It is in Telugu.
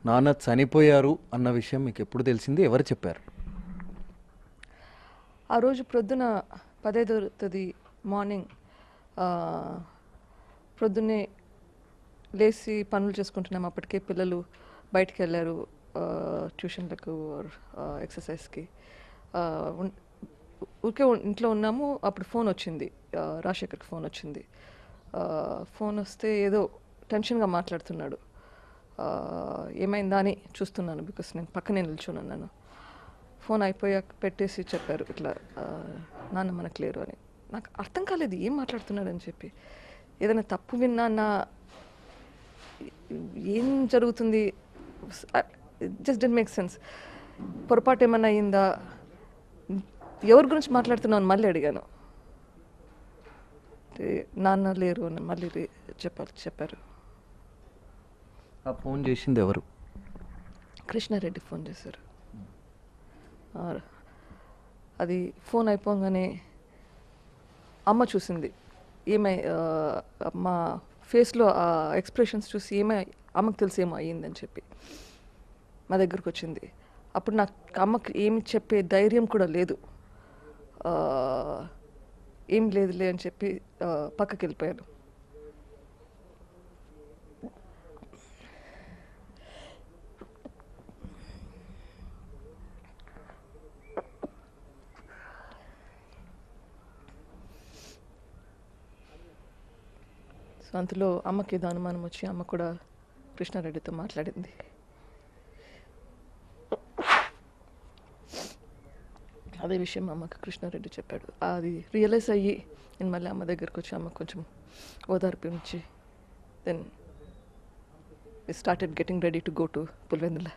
నాన్న చనిపోయారు అన్న విషయం మీకు ఎప్పుడు తెలిసింది? ఎవరు చెప్పారు? ఆ రోజు ప్రొద్దున 15వ తేదీ మార్నింగ్ ప్రొద్దున్నే లేచి పనులు చేసుకుంటున్నాము. అప్పటికే పిల్లలు బయటికి వెళ్ళారు ట్యూషన్లకు ఎక్సర్సైజ్కి. ఊరికే ఇంట్లో ఉన్నాము. అప్పుడు ఫోన్ వచ్చింది, రాజశేఖర్కి ఫోన్ వచ్చింది. ఫోన్ వస్తే ఏదో టెన్షన్గా మాట్లాడుతున్నాడు. ఏమైందా అని చూస్తున్నాను, బికాస్ నేను పక్కనే నిల్చున్నాను. ఫోన్ అయిపోయాక పెట్టేసి చెప్పారు, ఇట్లా నాన్న మనకు లేరు అని. నాకు అర్థం కాలేదు ఏం మాట్లాడుతున్నాడు అని చెప్పి. ఏదైనా తప్పు విన్నా, ఏం జరుగుతుంది, జస్ట్ డోంట్ మేక్ సెన్స్. పొరపాటు ఏమన్నా అయ్యిందా, ఎవరి గురించి మాట్లాడుతున్నావు అని మళ్ళీ అడిగాను. నాన్న లేరు అని మళ్ళీ చెప్పారు. ఆ ఫోన్ చేసింది ఎవరు? కృష్ణారెడ్డి ఫోన్ చేశారు. అది ఫోన్ అయిపోగానే అమ్మ చూసింది. మా ఫేస్లో ఆ ఎక్స్ప్రెషన్స్ చూసి అమ్మకు తెలిసి ఏమో అయ్యిందని చెప్పి మా దగ్గరకు వచ్చింది. అప్పుడు నాకు అమ్మకి ఏమి చెప్పే ధైర్యం కూడా లేదు. ఏం లేదులే అని చెప్పి పక్కకి వెళ్ళిపోయాను. సో అంతలో అమ్మకి ఏదో అనుమానం వచ్చి అమ్మ కూడా కృష్ణారెడ్డితో మాట్లాడింది. అదే విషయం అమ్మకి కృష్ణారెడ్డి చెప్పాడు. అది రియలైజ్ అయ్యి నేను మళ్ళీ అమ్మ దగ్గరకు వచ్చి అమ్మ కొంచెం ఓదార్పు ఇచ్చి then we started getting ready to go to Pulivendula.